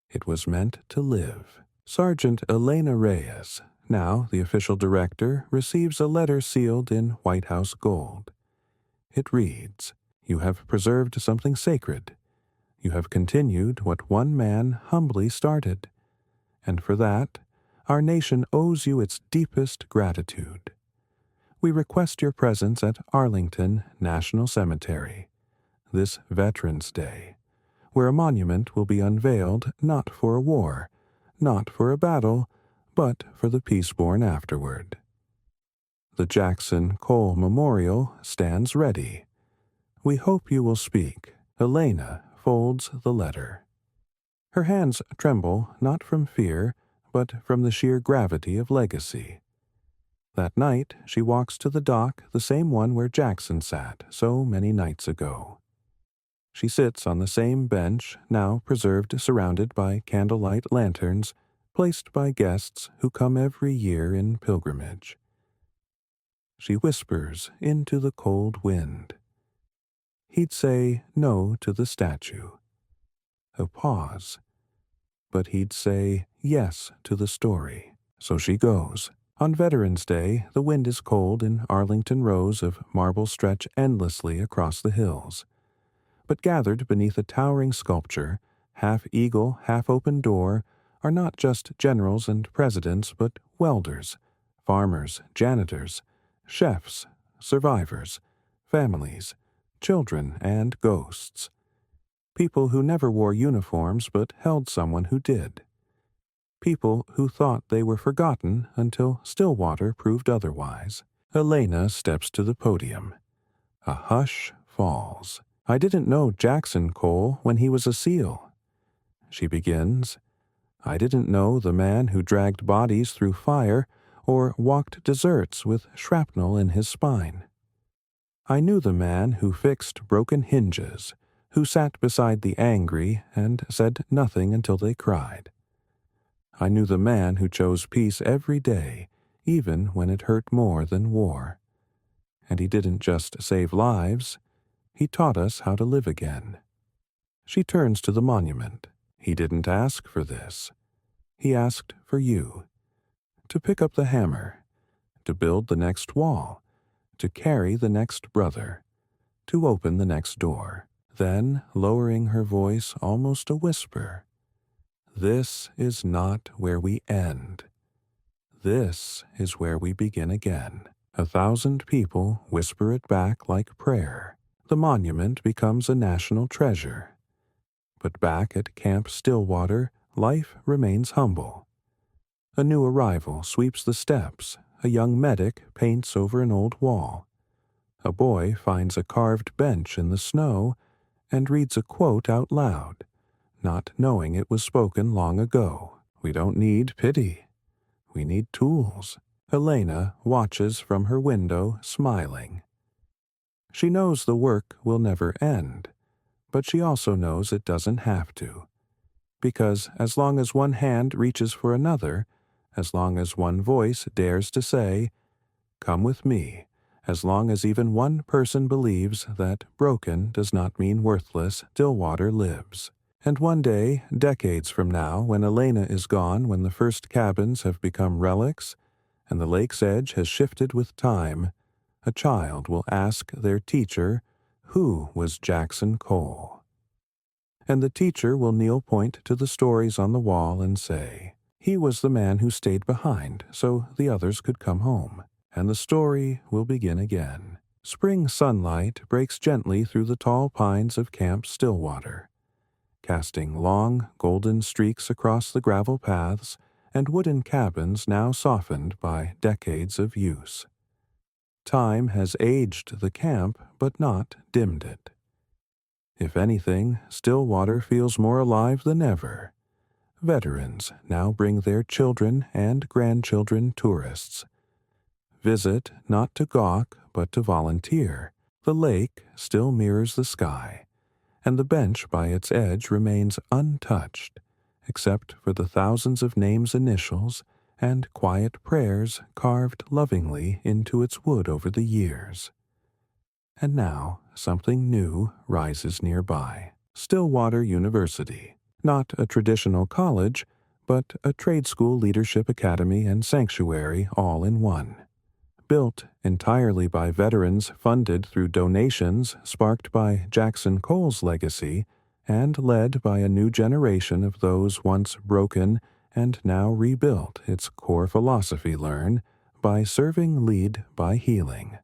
It was meant to live. Sergeant Elena Reyes, now the official director, receives a letter sealed in White House gold. It reads, "You have preserved something sacred. You have continued what one man humbly started. And for that, our nation owes you its deepest gratitude. We request your presence at Arlington National Cemetery this Veterans Day, where a monument will be unveiled not for a war, not for a battle, but for the peace born afterward. The Jackson Cole Memorial stands ready. We hope you will speak." Elena folds the letter. Her hands tremble not from fear, but from the sheer gravity of legacy. That night she walks to the dock, the same one where Jackson sat so many nights ago. She sits on the same bench, now preserved surrounded by candlelight lanterns, placed by guests who come every year in pilgrimage. She whispers into the cold wind. He'd say no to the statue. A pause. But he'd say yes to the story. So she goes. On Veterans Day, the wind is cold and Arlington rows of marble stretch endlessly across the hills. But gathered beneath a towering sculpture, half eagle, half open door, are not just generals and presidents, but welders, farmers, janitors, chefs, survivors, families, children, and ghosts. People who never wore uniforms but held someone who did. People who thought they were forgotten until Stillwater proved otherwise. Elena steps to the podium. A hush falls. "I didn't know Jackson Cole when he was a SEAL." She begins, "I didn't know the man who dragged bodies through fire or walked deserts with shrapnel in his spine. I knew the man who fixed broken hinges, who sat beside the angry and said nothing until they cried. I knew the man who chose peace every day, even when it hurt more than war. And he didn't just save lives, he taught us how to live again. She turns to the monument. He didn't ask for this. He asked for you. To pick up the hammer, to build the next wall, to carry the next brother, to open the next door. Then, lowering her voice almost a whisper, "This is not where we end. This is where we begin again." 1,000 people whisper it back like prayer. The monument becomes a national treasure. But back at Camp Stillwater, life remains humble. A new arrival sweeps the steps. A young medic paints over an old wall. A boy finds a carved bench in the snow and reads a quote out loud, not knowing it was spoken long ago. We don't need pity. We need tools. Elena watches from her window, smiling. She knows the work will never end, but she also knows it doesn't have to. Because as long as one hand reaches for another, as long as one voice dares to say, "Come with me," as long as even one person believes that broken does not mean worthless, Stillwater lives. And one day, decades from now, when Elena is gone, when the first cabins have become relics, and the lake's edge has shifted with time, a child will ask their teacher, "Who was Jackson Cole?" And the teacher will kneel point to the stories on the wall and say, "He was the man who stayed behind so the others could come home." And the story will begin again. Spring sunlight breaks gently through the tall pines of Camp Stillwater, casting long, golden streaks across the gravel paths and wooden cabins now softened by decades of use. Time has aged the camp, but not dimmed it. If anything, Stillwater feels more alive than ever. Veterans now bring their children and grandchildren tourists. Visit not to gawk, but to volunteer. The lake still mirrors the sky, and the bench by its edge remains untouched, except for the thousands of names' initials and quiet prayers carved lovingly into its wood over the years. And now something new rises nearby. Stillwater University, not a traditional college, but a trade school leadership academy and sanctuary all in one. Built entirely by veterans funded through donations sparked by Jackson Cole's legacy, and led by a new generation of those once broken and now rebuilt, its core philosophy learn, by serving lead by healing.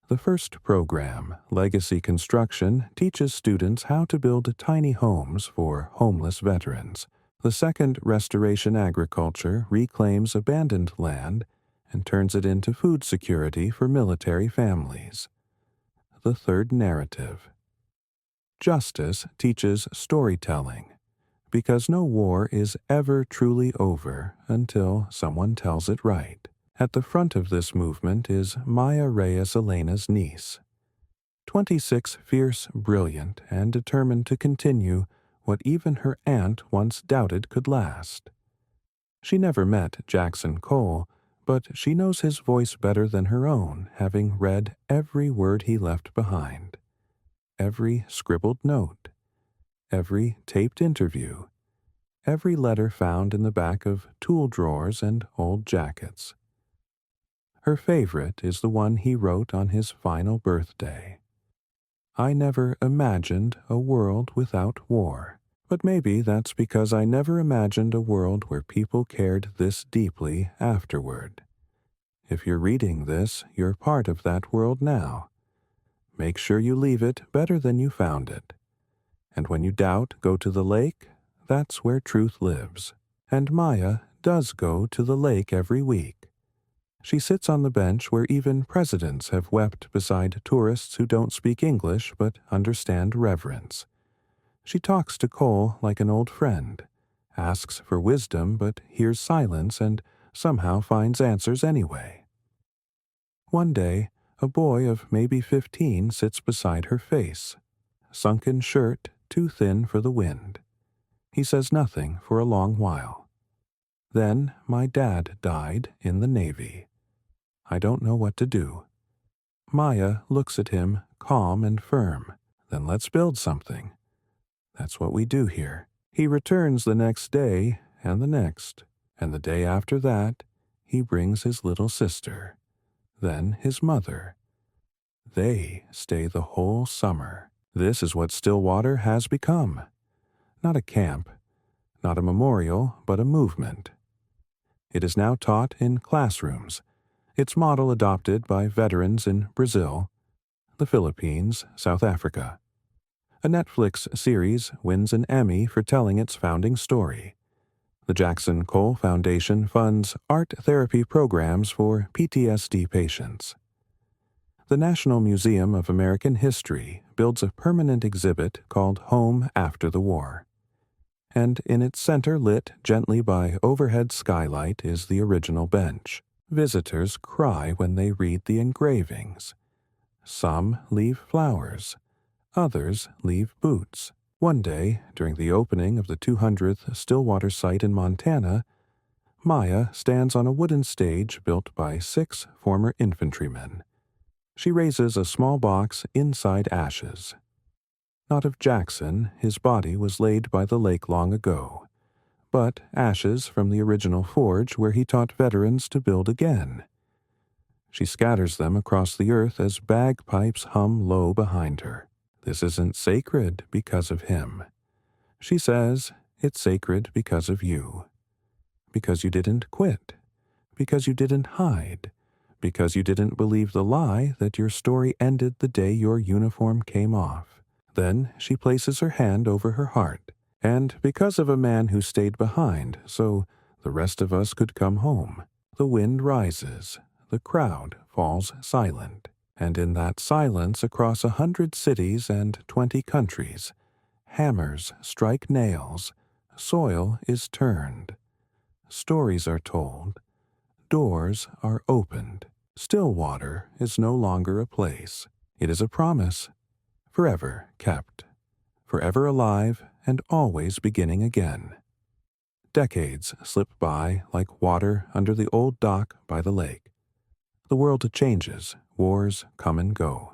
The first program, Legacy Construction, teaches students how to build tiny homes for homeless veterans. The second, Restoration Agriculture, reclaims abandoned land and turns it into food security for military families. The third, Narrative. Justice teaches storytelling, because no war is ever truly over until someone tells it right. At the front of this movement is Maya Reyes Elena's niece. 26, fierce, brilliant, and determined to continue what even her aunt once doubted could last. She never met Jackson Cole, but she knows his voice better than her own, having read every word he left behind, every scribbled note, every taped interview, every letter found in the back of tool drawers and old jackets. Her favorite is the one he wrote on his final birthday. "I never imagined a world without war. But maybe that's because I never imagined a world where people cared this deeply afterward." If you're reading this, you're part of that world now. Make sure you leave it better than you found it. And when you doubt, go to the lake. That's where truth lives. And Maya does go to the lake every week. She sits on the bench where even presidents have wept beside tourists who don't speak English but understand reverence. She talks to Cole like an old friend, asks for wisdom but hears silence and somehow finds answers anyway. One day, a boy of maybe 15 sits beside her face. sunken shirt too thin for the wind. He says nothing for a long while. Then my dad died in the Navy. I don't know what to do. Maya looks at him, calm and firm. Then let's build something. That's what we do here. He returns the next day, and the next, and the day after that, he brings his little sister, then his mother. They stay the whole summer. This is what Stillwater has become. Not a camp, not a memorial, but a movement. It is now taught in classrooms, its model adopted by veterans in Brazil, the Philippines, South Africa. A Netflix series wins an Emmy for telling its founding story. The Jackson Cole Foundation funds art therapy programs for PTSD patients. The National Museum of American History builds a permanent exhibit called Home After the War. And in its center, lit gently by overhead skylight, is the original bench. Visitors cry when they read the engravings. Some leave flowers. Others leave boots. One day, during the opening of the 200th Stillwater site in Montana, Maya stands on a wooden stage built by 6 former infantrymen. She raises a small box inside ashes. Not of Jackson, his body was laid by the lake long ago, but ashes from the original forge where he taught veterans to build again. She scatters them across the earth as bagpipes hum low behind her. This isn't sacred because of him. She says it's sacred because of you. Because you didn't quit. Because you didn't hide. Because you didn't believe the lie that your story ended the day your uniform came off. Then she places her hand over her heart. And because of a man who stayed behind, so the rest of us could come home. The wind rises. The crowd falls silent. And in that silence across 100 cities and 20 countries, hammers strike nails, soil is turned. Stories are told. Doors are opened. Stillwater is no longer a place. It is a promise, forever kept, forever alive and always beginning again. Decades slip by like water under the old dock by the lake. The world changes, wars come and go.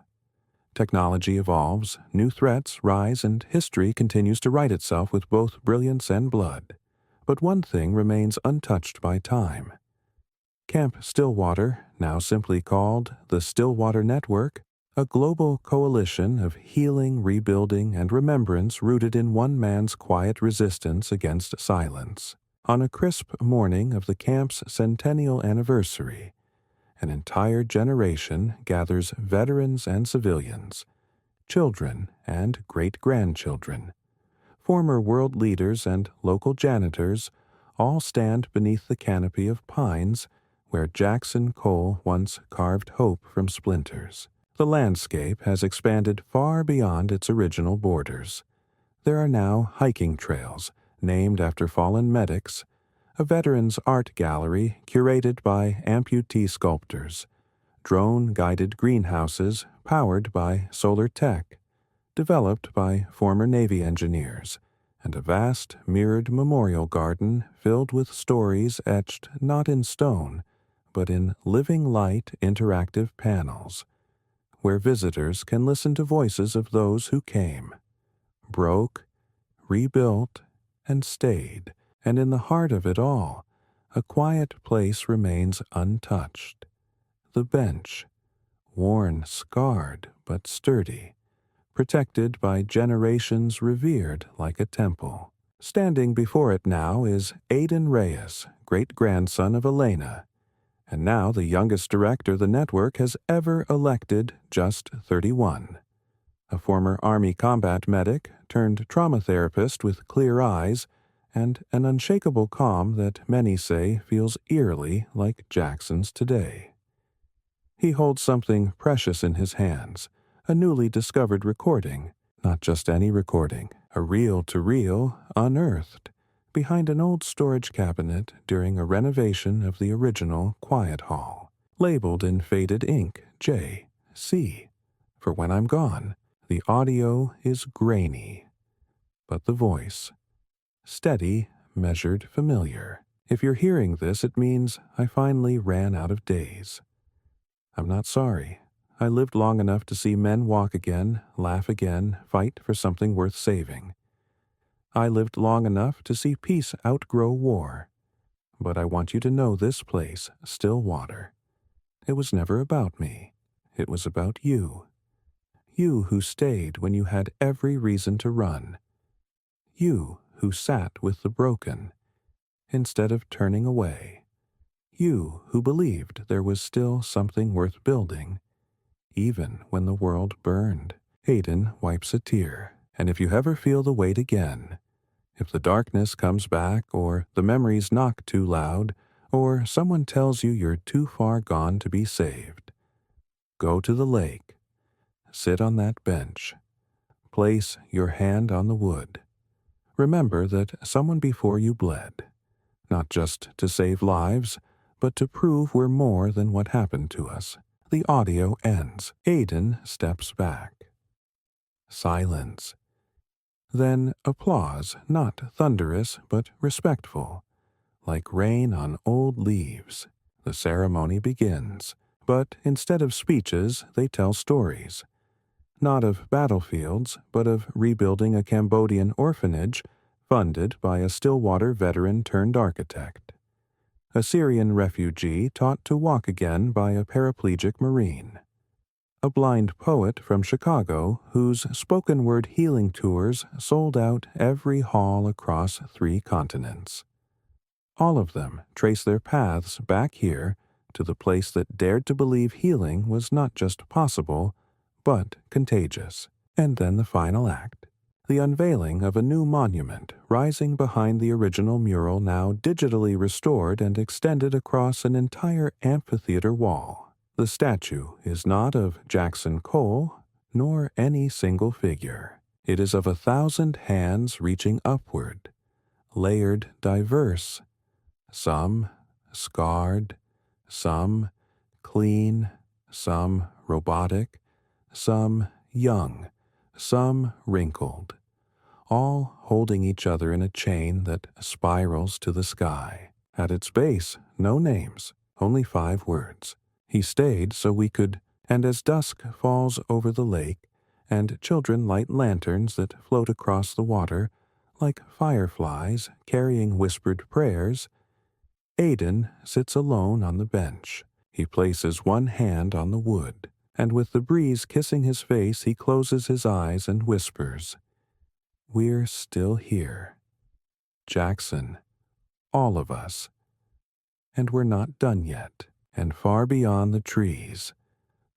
Technology evolves, new threats rise, and history continues to write itself with both brilliance and blood. But one thing remains untouched by time. Camp Stillwater, now simply called the Stillwater Network, a global coalition of healing, rebuilding, and remembrance rooted in one man's quiet resistance against silence. On a crisp morning of the camp's centennial anniversary, an entire generation gathers veterans and civilians, children and great-grandchildren. Former world leaders and local janitors all stand beneath the canopy of pines where Jackson Cole once carved hope from splinters. The landscape has expanded far beyond its original borders. There are now hiking trails named after fallen medics, a veterans' art gallery curated by amputee sculptors, drone-guided greenhouses powered by solar tech, developed by former Navy engineers, and a vast mirrored memorial garden filled with stories etched not in stone, but in living light interactive panels, where visitors can listen to voices of those who came, broke, rebuilt, and stayed. And in the heart of it all, a quiet place remains untouched. The bench, worn, scarred, but sturdy, protected by generations revered like a temple. Standing before it now is Aidan Reyes, great-grandson of Elena, and now the youngest director the network has ever elected, just 31. A former Army combat medic turned trauma therapist with clear eyes and an unshakable calm that many say feels eerily like Jackson's today. He holds something precious in his hands, a newly discovered recording, not just any recording, a reel-to-reel unearthed behind an old storage cabinet during a renovation of the original Quiet Hall, labeled in faded ink J.C. for when I'm gone. The audio is grainy, but the voice, steady, measured, familiar. If you're hearing this, it means I finally ran out of days. I'm not sorry. I lived long enough to see men walk again, laugh again, fight for something worth saving. I lived long enough to see peace outgrow war. But I want you to know this place, Stillwater. It was never about me. It was about you. You who stayed when you had every reason to run. You who sat with the broken instead of turning away. You who believed there was still something worth building, even when the world burned. Hayden wipes a tear. And if you ever feel the weight again, if the darkness comes back, or the memories knock too loud, or someone tells you you're too far gone to be saved, go to the lake, sit on that bench, place your hand on the wood. Remember that someone before you bled, not just to save lives, but to prove we're more than what happened to us. The audio ends. Aiden steps back. Silence. Then applause, not thunderous, but respectful, like rain on old leaves. The ceremony begins, but instead of speeches, they tell stories. Not of battlefields, but of rebuilding a Cambodian orphanage funded by a Stillwater veteran turned architect. A Syrian refugee taught to walk again by a paraplegic Marine. A blind poet from Chicago whose spoken-word healing tours sold out every hall across 3 continents. All of them trace their paths back here to the place that dared to believe healing was not just possible, but contagious. And then the final act, the unveiling of a new monument rising behind the original mural, now digitally restored and extended across an entire amphitheater wall. The statue is not of Jackson Cole, nor any single figure. It is of 1,000 hands reaching upward, layered, diverse, some scarred, some clean, some robotic, some young, some wrinkled, all holding each other in a chain that spirals to the sky. At its base, no names, only 5 words. He stayed so we could, and as dusk falls over the lake, and children light lanterns that float across the water, like fireflies carrying whispered prayers, Aiden sits alone on the bench. He places one hand on the wood, and with the breeze kissing his face, he closes his eyes and whispers, "We're still here. Jackson, all of us. And we're not done yet." And far beyond the trees,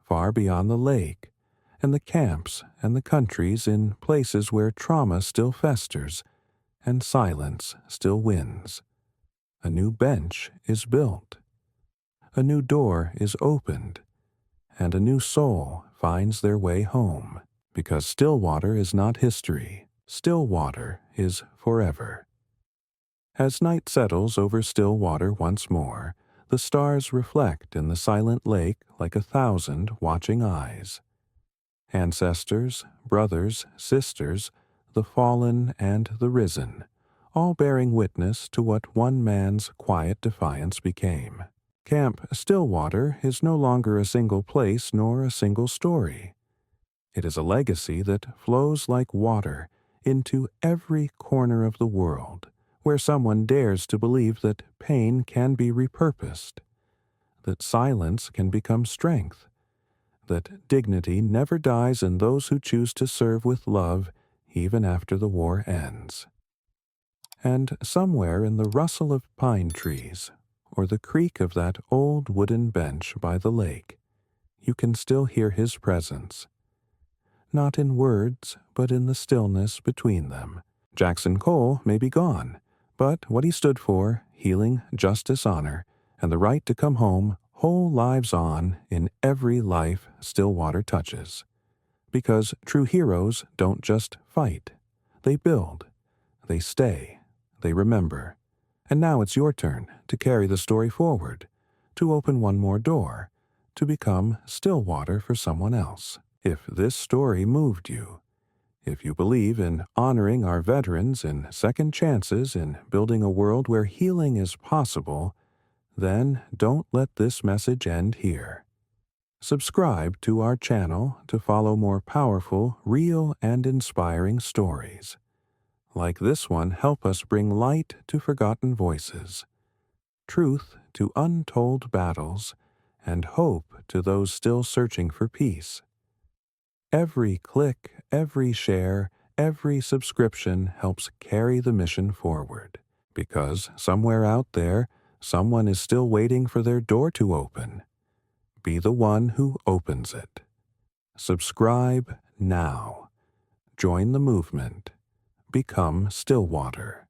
far beyond the lake, and the camps and the countries in places where trauma still festers and silence still wins, a new bench is built, a new door is opened, and a new soul finds their way home, because Stillwater is not history. Stillwater is forever. As night settles over Stillwater once more, the stars reflect in the silent lake like 1,000 watching eyes. Ancestors, brothers, sisters, the fallen and the risen, all bearing witness to what one man's quiet defiance became. Camp Stillwater is no longer a single place nor a single story. It is a legacy that flows like water into every corner of the world, where someone dares to believe that pain can be repurposed, that silence can become strength, that dignity never dies in those who choose to serve with love even after the war ends. And somewhere in the rustle of pine trees, or the creak of that old wooden bench by the lake, you can still hear his presence. Not in words, but in the stillness between them. Jackson Cole may be gone, but what he stood for, healing, justice, honor, and the right to come home, whole lives on in every life Stillwater touches. Because true heroes don't just fight. They build. They stay. They remember. And now it's your turn to carry the story forward, to open one more door, to become Stillwater for someone else. If this story moved you, if you believe in honoring our veterans and second chances in building a world where healing is possible, then don't let this message end here. Subscribe to our channel to follow more powerful, real, and inspiring stories. Like this one, help us bring light to forgotten voices, truth to untold battles, and hope to those still searching for peace. Every click, every share, every subscription helps carry the mission forward, because somewhere out there, someone is still waiting for their door to open. Be the one who opens it. Subscribe now. Join the movement. Become Stillwater.